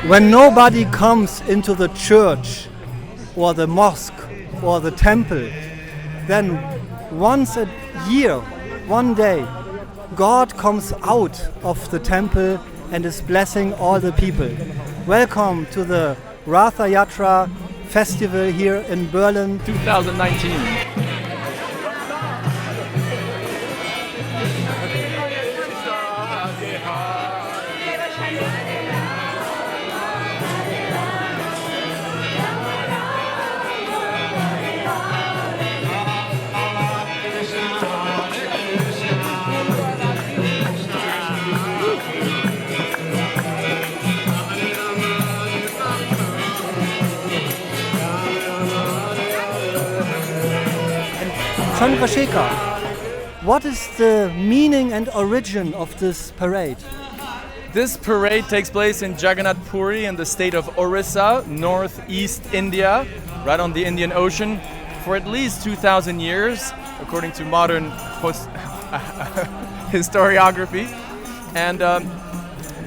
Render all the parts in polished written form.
when nobody comes into the church or the mosque or the temple, then once a year, one day, God comes out of the temple and is blessing all the people. Welcome to the Ratha Yatra festival here in Berlin 2019. Chandrashekhara, what is the meaning and origin of this parade? This parade takes place in Jagannath Puri in the state of Orissa, northeast India, right on the Indian Ocean, for at least 2,000 years, according to modern historiography. And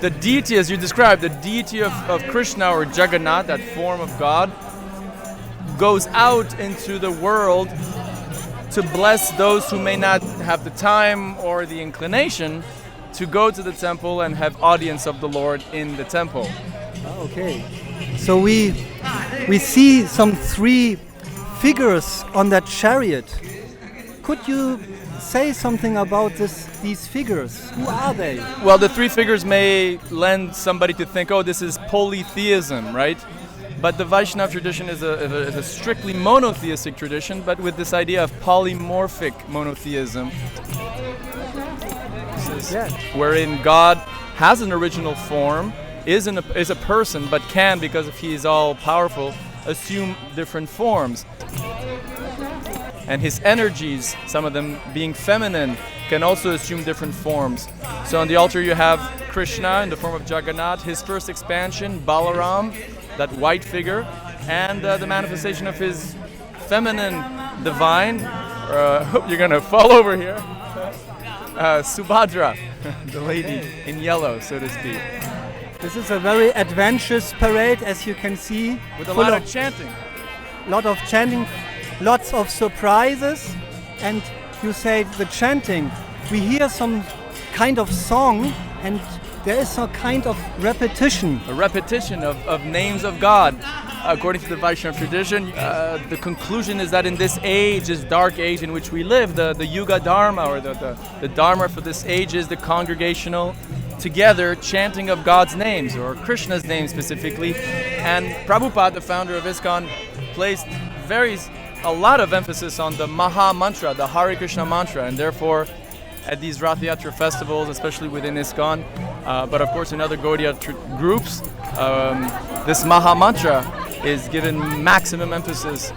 the deity, as you described, the deity of Krishna or Jagannath, that form of God, goes out into the world to bless those who may not have the time or the inclination to go to the temple and have audience of the Lord in the temple. Okay, so we see some three figures on that chariot. Could you say something about these figures? Who are they? Well, the three figures may lend somebody to think, oh, this is polytheism, right? But the Vaishnava tradition is a strictly monotheistic tradition, but with this idea of polymorphic monotheism, wherein God has an original form, is a person, but can, because he is all powerful, assume different forms. And his energies, some of them being feminine, can also assume different forms. So on the altar you have Krishna in the form of Jagannath, his first expansion, Balaram, that white figure, and the manifestation of his feminine divine, you're gonna fall over here, Subhadra, the lady in yellow, so to speak. This is a very adventurous parade, as you can see. With a lot of chanting. Lots of surprises, and you say the chanting, we hear some kind of song, and there is a kind of repetition. A repetition of names of God. According to the Vaishnava tradition, the conclusion is that in this age, this dark age in which we live, the Yuga Dharma, or the Dharma for this age, is the congregational, together, chanting of God's names, or Krishna's name specifically. And Prabhupada, the founder of ISKCON, placed a lot of emphasis on the Maha Mantra, the Hare Krishna mantra, and therefore at these Ratha Yatra festivals, especially within ISKCON, but of course in other Gaudiya groups, this Maha Mantra is given maximum emphasis.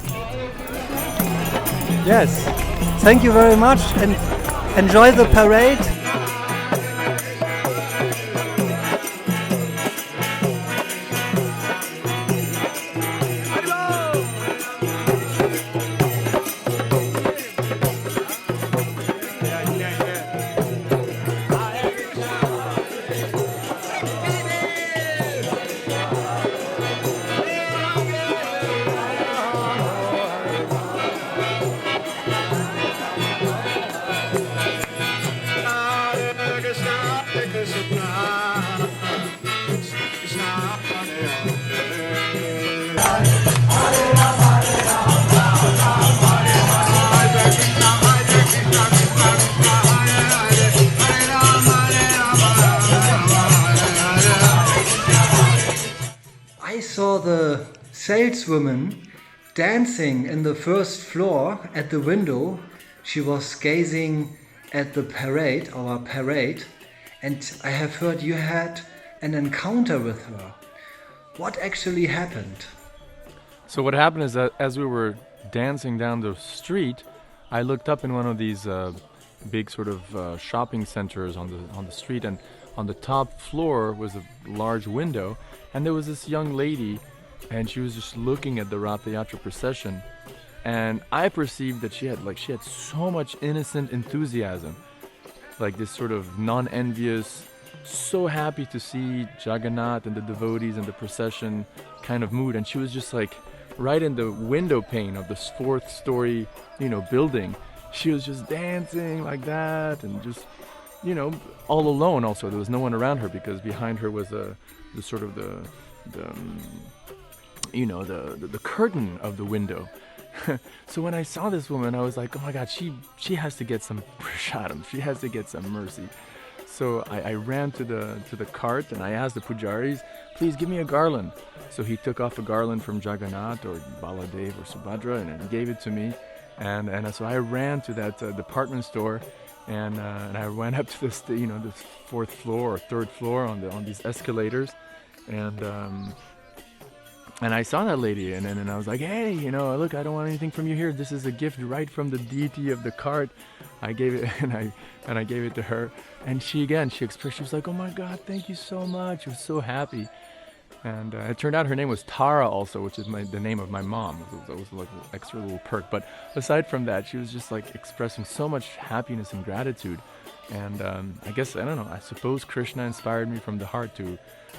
Yes, thank you very much, and enjoy the parade. I saw the saleswoman dancing in the first floor at the window. She was gazing at the parade, our parade, and I have heard you had an encounter with her. What actually happened? So what happened is that as we were dancing down the street, I looked up in one of these big sort of shopping centers on the street, and on the top floor was a large window, and there was this young lady, and she was just looking at the Ratha Yatra procession, and I perceived that she had so much innocent enthusiasm, like this sort of non-envious so happy to see Jagannath and the devotees and the procession kind of mood. And she was just like right in the window pane of this 4th story, building. She was just dancing like that and just, all alone also. There was no one around her because behind her was the curtain of the window. So when I saw this woman, I was like, oh my God, she has to get some prasadam. She has to get some mercy. So I ran to the cart and I asked the pujaris, please give me a garland. So he took off a garland from Jagannath or Baladeva or Subhadra and gave it to me. And so I ran to that department store and I went up to this 4th floor or 3rd floor on these escalators and I saw that lady and I was like, hey, look, I don't want anything from you here. This is a gift right from the deity of the cart. I gave it and I gave it to her. And she expressed, she was like, oh my God, thank you so much. She was so happy. And it turned out her name was Tara also, which is the name of my mom. It was like an extra little perk. But aside from that, she was just like expressing so much happiness and gratitude. And I guess, I don't know, I suppose Krishna inspired me from the heart to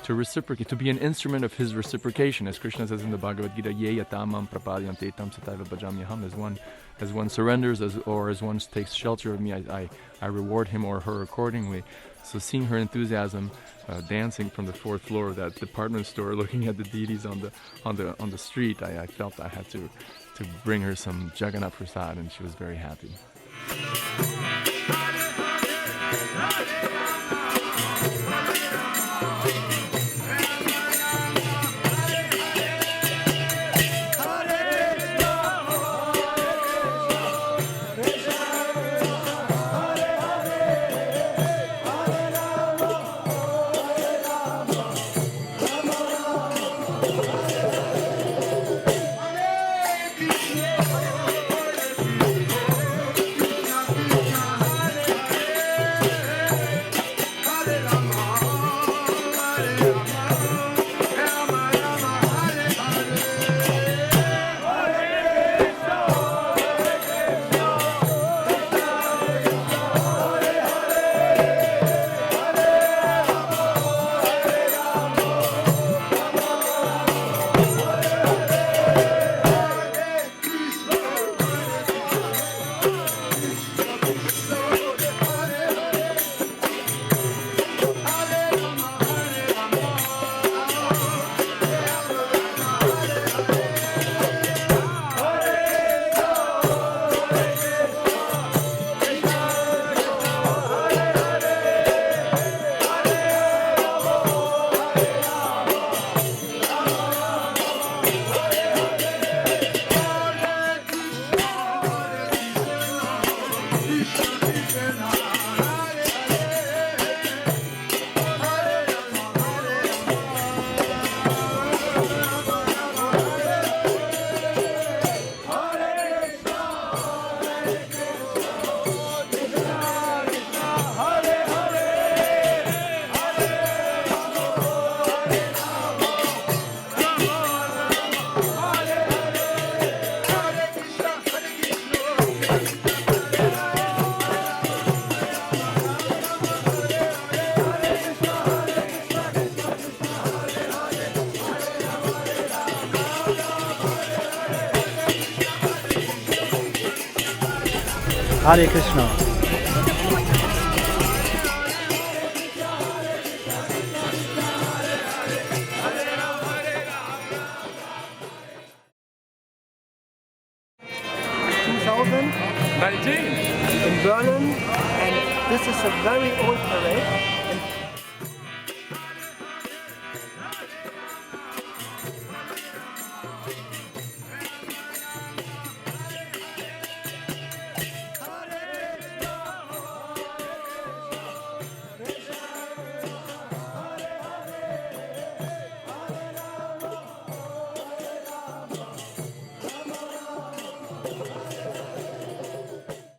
reciprocate, to be an instrument of his reciprocation. As Krishna says in the Bhagavad-gita, Ye yatamam prapadyante tam sataiva bhajamyaham. As one surrenders or as one takes shelter of me, I reward him or her accordingly. So seeing her enthusiasm, dancing from the 4th floor of that department store, looking at the deities on the street, I felt I had to bring her some Jagannath Prasad, and she was very happy. Hare Krishna. In Berlin, and this is a very old parade.